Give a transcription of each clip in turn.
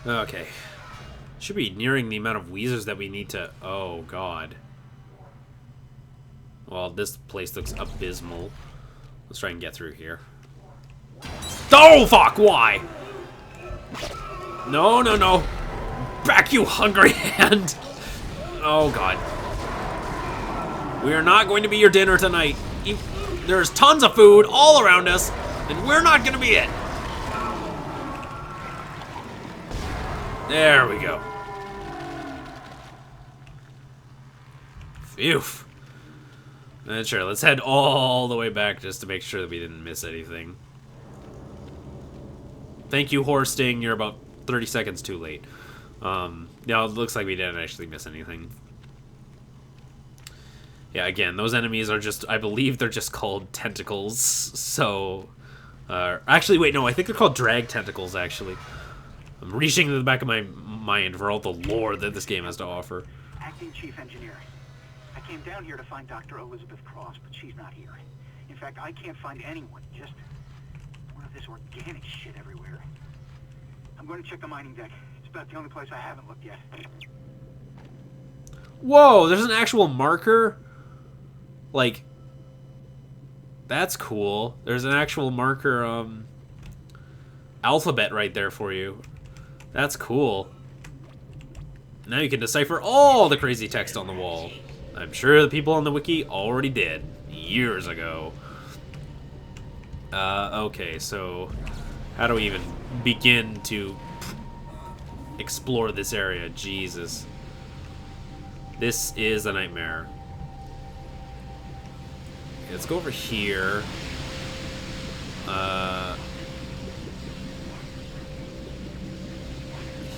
Okay. Should be nearing the amount of Wheezers that we need to... Oh, God. Well, this place looks abysmal. Let's try and get through here. Oh, fuck! Why? No, no, no. Back, you hungry hand! Oh, God. We are not going to be your dinner tonight. There's tons of food all around us, and we're not going to be it. There we go. Phew. Sure, let's head all the way back just to make sure that we didn't miss anything. Thank you, Horsting. You're about 30 seconds too late. Yeah, it looks like we didn't actually miss anything. Yeah, again, those enemies are just, I believe they're just called tentacles, so... actually, wait, no, I think they're called drag tentacles, actually. I'm reaching to the back of my mind for all the lore that this game has to offer. Acting Chief Engineer. I came down here to find Dr. Elizabeth Cross, but she's not here. In fact, I can't find anyone, just more of this organic shit everywhere. I'm going to check the mining deck. It's about the only place I haven't looked yet. Whoa, there's an actual marker? Like, that's cool. There's an actual marker, alphabet right there for you. That's cool. Now you can decipher all the crazy text on the wall. I'm sure the people on the wiki already did, years ago. Okay, so how do we even begin to explore this area? Jesus. This is a nightmare. Okay, let's go over here.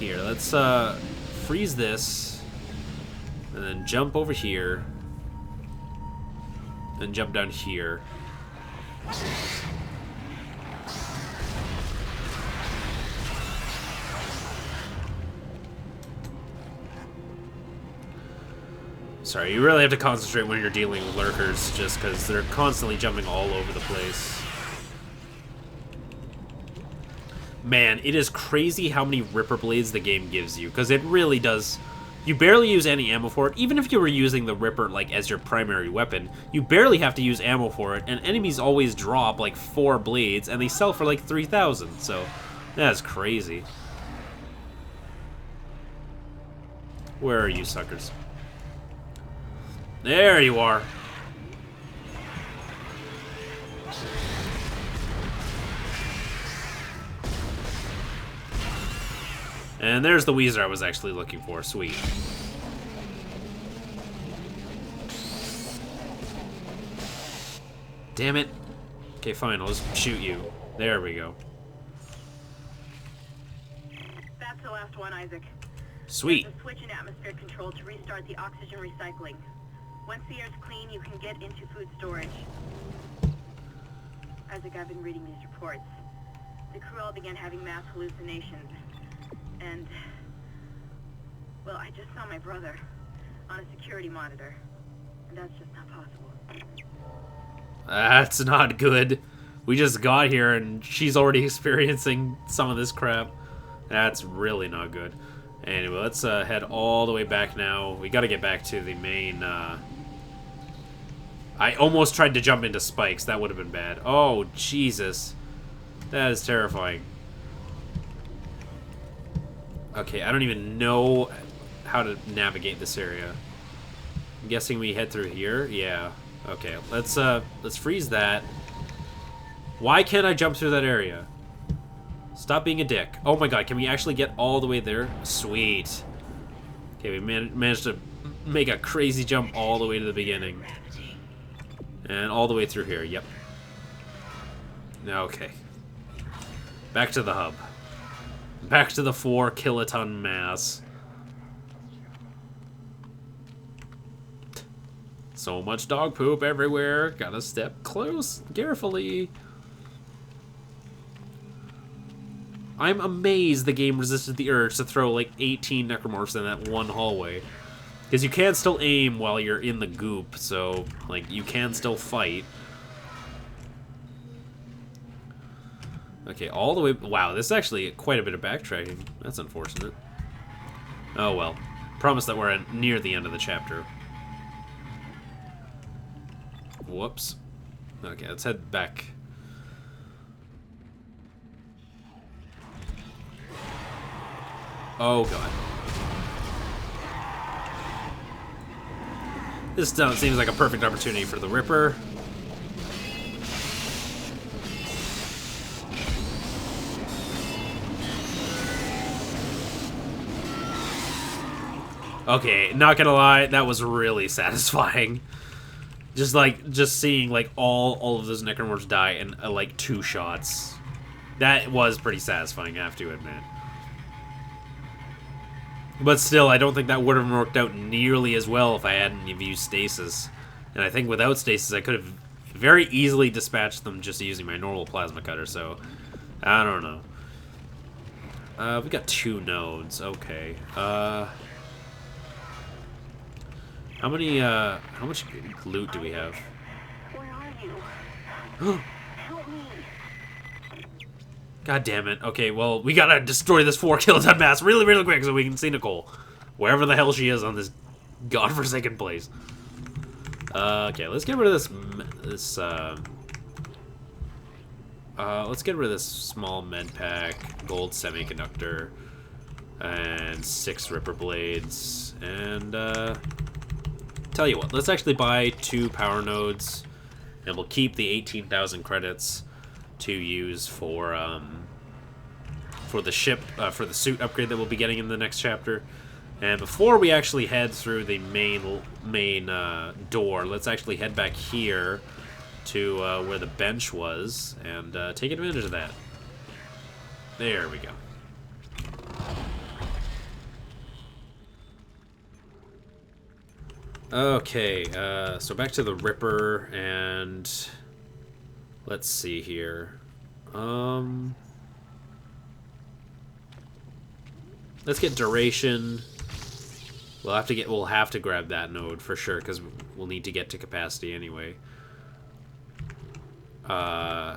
Here, let's freeze this, and then jump over here, and jump down here. Sorry, you really have to concentrate when you're dealing with lurkers, just because they're constantly jumping all over the place. Man, it is crazy how many Ripper Blades the game gives you, because it really does. You barely use any ammo for it. Even if you were using the Ripper like as your primary weapon, you barely have to use ammo for it, and enemies always drop like 4 blades, and they sell for like 3,000, so that's crazy. Where are you suckers? There you are. And there's the Wheezer I was actually looking for. Sweet. Damn it. Okay, fine. I'll just shoot you. There we go. That's the last one, Isaac. Sweet. There's a switch in atmosphere control to restart the oxygen recycling. Once the air's clean, you can get into food storage. Isaac, I've been reading these reports. The crew all began having mass hallucinations. And, well, I just saw my brother on a security monitor. And that's just not possible. That's not good. We just got here and she's already experiencing some of this crap. That's really not good. Anyway, let's head all the way back now. We gotta get back to the main, I almost tried to jump into spikes. That would have been bad. Oh, Jesus. That is terrifying. Okay, I don't even know how to navigate this area. I'm guessing we head through here? Yeah. Okay, let's freeze that. Why can't I jump through that area? Stop being a dick. Oh my god, can we actually get all the way there? Sweet. Okay, we managed to make a crazy jump all the way to the beginning. And all the way through here, yep. Okay. Back to the hub. Back to the 4 kiloton mass. So much dog poop everywhere. Gotta step close, carefully. I'm amazed the game resisted the urge to throw like 18 necromorphs in that one hallway. Because you can still aim while you're in the goop, so like you can still fight. Okay, all the way... Wow, this is actually quite a bit of backtracking. That's unfortunate. Oh, well. Promise that we're near the end of the chapter. Whoops. Okay, let's head back. Oh, God. This seems like a perfect opportunity for the Ripper. Okay, not gonna lie, that was really satisfying. Just seeing like all of those Necromorphs die in like 2 shots. That was pretty satisfying, I have to admit. But still, I don't think that would have worked out nearly as well if I hadn't used stasis. And I think without stasis, I could have very easily dispatched them just using my normal plasma cutter. So I don't know. We got 2 nodes. Okay. How much loot do we have? Where are you? Help me. God damn it. Okay, well, we gotta destroy this 4 kiloton mass really, really quick so we can see Nicole. Wherever the hell she is on this godforsaken place. Okay, let's get rid of let's get rid of this small med pack, gold semiconductor, and 6 Ripper blades, and, tell you what, let's actually buy 2 power nodes, and we'll keep the 18,000 credits to use for the ship, for the suit upgrade that we'll be getting in the next chapter. And before we actually head through the main door, let's actually head back here to where the bench was and take advantage of that. There we go. Okay, so back to the Ripper, and let's see here. Let's get duration. We'll have to grab that node for sure because we'll need to get to capacity anyway. Yeah,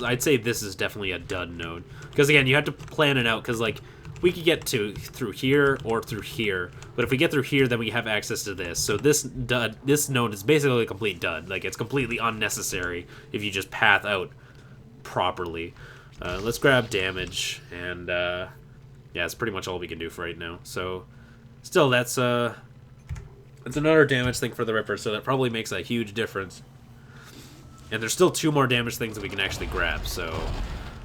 I'd say this is definitely a dud node because again, you have to plan it out because like. We could get through here or through here, but if we get through here, then we have access to this. So this node is basically a complete dud. Like, it's completely unnecessary if you just path out properly. Let's grab damage, and yeah, that's pretty much all we can do for right now. So, still, that's another damage thing for the Ripper, so that probably makes a huge difference. And there's still 2 more damage things that we can actually grab, so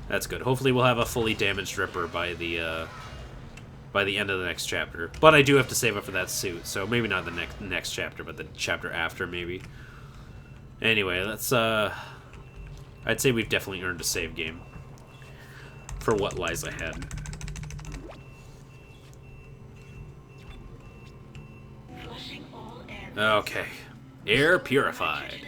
that's good. Hopefully we'll have a fully damaged Ripper by the end of the next chapter. But I do have to save up for that suit, so maybe not the next chapter, but the chapter after, maybe. Anyway, let's, I'd say we've definitely earned a save game for what lies ahead. Okay. Air purified.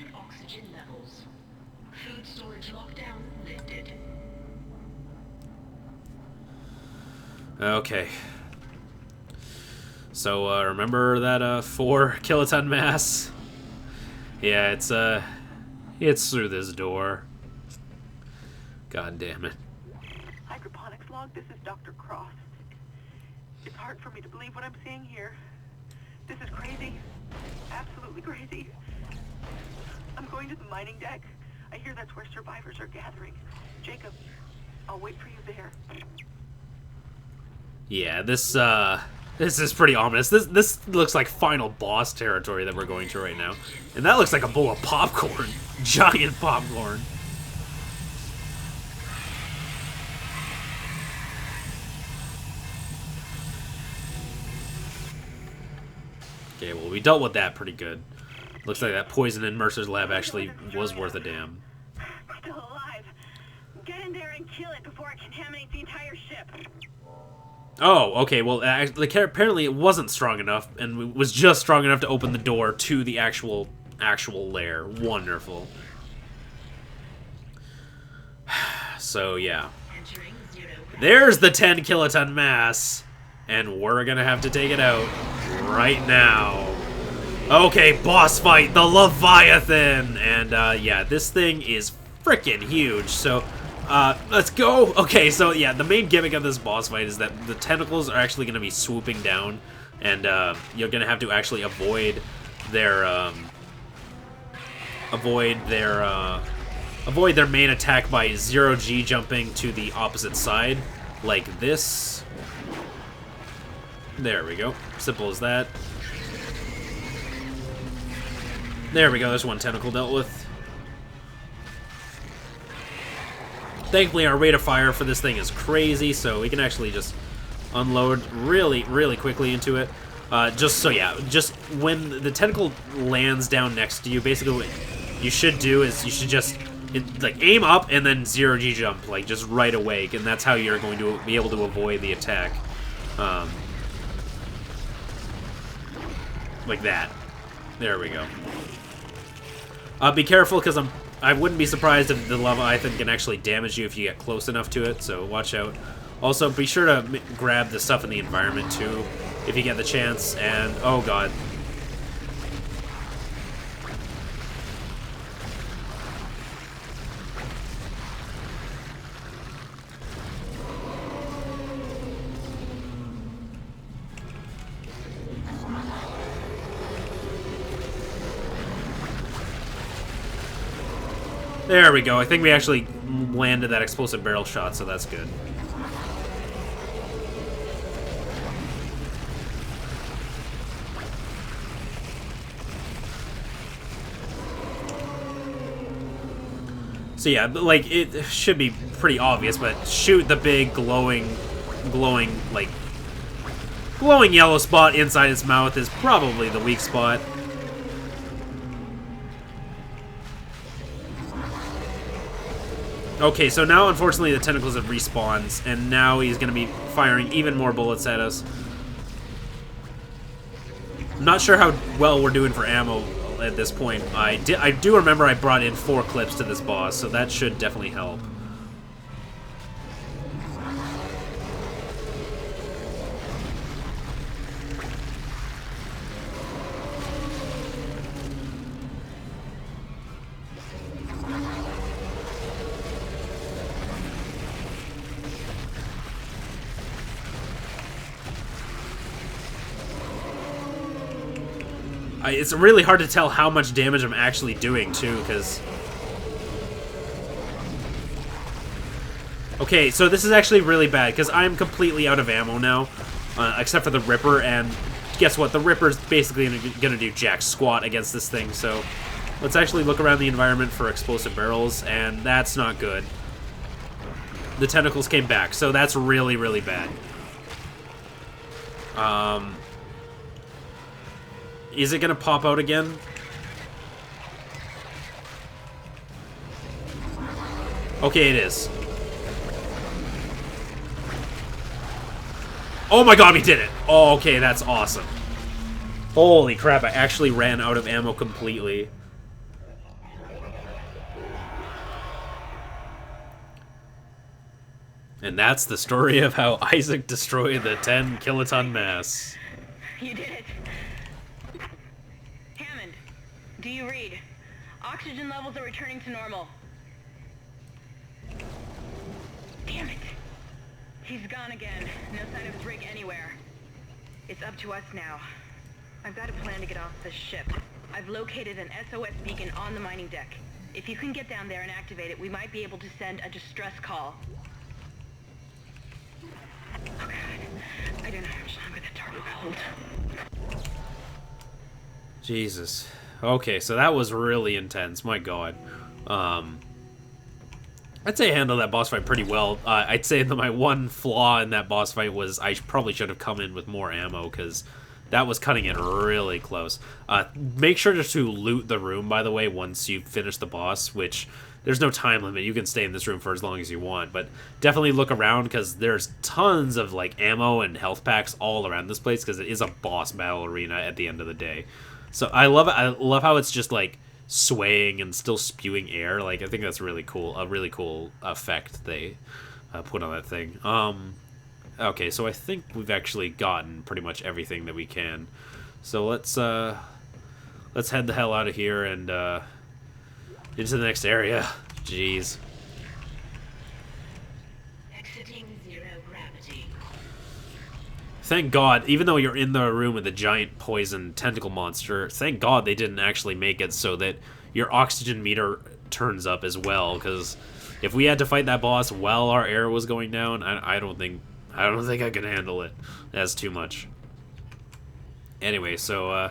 Okay. So, remember that, 4 kiloton mass? Yeah, it's through this door. God damn it. Hydroponics log, this is Dr. Cross. It's hard for me to believe what I'm seeing here. This is crazy. Absolutely crazy. I'm going to the mining deck. I hear that's where survivors are gathering. Jacob, I'll wait for you there. Yeah, this is pretty ominous. This looks like final boss territory that we're going to right now. And that looks like a bowl of popcorn. Giant popcorn. Okay, well, we dealt with that pretty good. Looks like that poison in Mercer's lab actually was worth a damn. Still alive. Get in there and kill it before it contaminates the entire ship. Oh, okay, well, apparently it wasn't strong enough, and was just strong enough to open the door to the actual lair. Wonderful. So, yeah. There's the 10 kiloton mass, and we're gonna have to take it out right now. Okay, boss fight, the Leviathan! And, yeah, this thing is freaking huge, so, let's go! Okay, so, yeah, the main gimmick of this boss fight is that the tentacles are actually going to be swooping down, and, you're going to have to actually avoid their main attack by zero-G jumping to the opposite side, like this. There we go. Simple as that. There we go, there's one tentacle dealt with. Thankfully, our rate of fire for this thing is crazy, so we can actually just unload really, really quickly into it. Just so, yeah, just when the tentacle lands down next to you, basically what you should do is you should just, like, aim up and then zero-G jump, like, just right away, and that's how you're going to be able to avoid the attack. Like that. There we go. Be careful, because I wouldn't be surprised if the Leviathan can actually damage you if you get close enough to it, so watch out. Also, be sure to grab the stuff in the environment, too, if you get the chance, and, oh god. There we go. I think we actually landed that explosive barrel shot, so that's good. So yeah, like, it should be pretty obvious, but shoot the big glowing yellow spot inside its mouth is probably the weak spot. Okay, so now, unfortunately, the tentacles have respawned, and now he's going to be firing even more bullets at us. I'm not sure how well we're doing for ammo at this point. I do remember I brought in 4 clips to this boss, so that should definitely help. It's really hard to tell how much damage I'm actually doing, too, because... Okay, so this is actually really bad, because I'm completely out of ammo now, except for the Ripper, and guess what? The Ripper's basically gonna do jack squat against this thing, so... Let's actually look around the environment for explosive barrels, and that's not good. The tentacles came back, so that's really, really bad. Is it gonna pop out again? Okay, it is. Oh my god, we did it! Oh, okay, that's awesome. Holy crap, I actually ran out of ammo completely. And that's the story of how Isaac destroyed the 10-kiloton mass. You did it. Do you read? Oxygen levels are returning to normal. Damn it! He's gone again. No sign of his rig anywhere. It's up to us now. I've got a plan to get off this ship. I've located an SOS beacon on the mining deck. If you can get down there and activate it, we might be able to send a distress call. Oh god. I don't know how much longer the turbo will hold. Jesus. Okay, so that was really intense. My god. I'd say I handled that boss fight pretty well. I'd say that my one flaw in that boss fight was I probably should have come in with more ammo, because that was cutting it really close. Make sure just to loot the room, by the way, once you finish the boss, which there's no time limit. You can stay in this room for as long as you want, but definitely look around, because there's tons of like ammo and health packs all around this place, because it is a boss battle arena at the end of the day. So I love it. I love how it's just like swaying and still spewing air. Like, I think that's really cool. A really cool effect they put on that thing. Okay, so I think we've actually gotten pretty much everything that we can. So let's let's head the hell out of here and into the next area. Jeez. Exiting zero gravity. Thank God, even though you're in the room with the giant poison tentacle monster, thank God they didn't actually make it so that your oxygen meter turns up as well, because if we had to fight that boss while our air was going down, I don't think I could handle it. That's too much. Anyway, so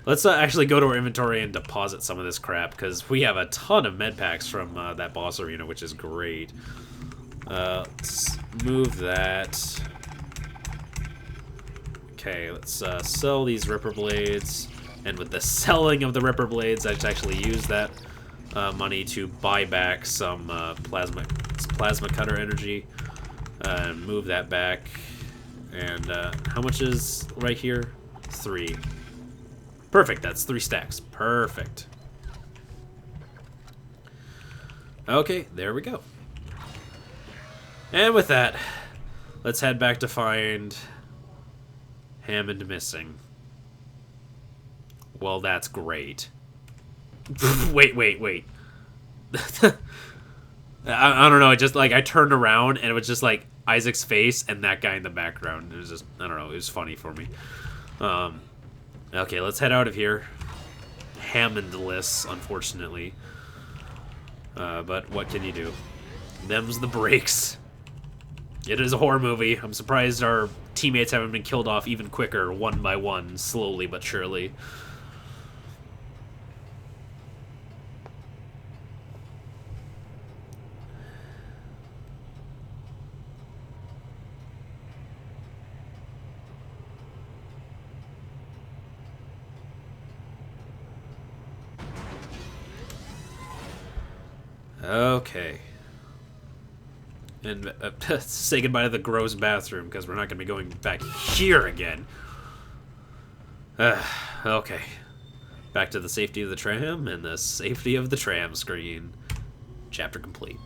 let's actually go to our inventory and deposit some of this crap, because we have a ton of med packs from that boss arena, which is great. Let's move that. Okay, let's sell these Ripper Blades, and with the selling of the Ripper Blades, I actually use that money to buy back some plasma cutter energy, and move that back. And how much is right here? 3. Perfect, that's 3 stacks. Perfect. Okay, there we go. And with that, let's head back to find Hammond missing. Well, that's great. wait. I don't know, it just, like, I turned around and it was just, like, Isaac's face and that guy in the background. It was just, I don't know, it was funny for me. Okay, let's head out of here. Hammondless, unfortunately. But what can you do? Them's the breaks. It is a horror movie. I'm surprised our teammates haven't been killed off even quicker, one by one, slowly but surely. Okay. And say goodbye to the gross bathroom, because we're not going to be going back here again. Okay. Back to the safety of the tram and the safety of the tram screen. Chapter complete.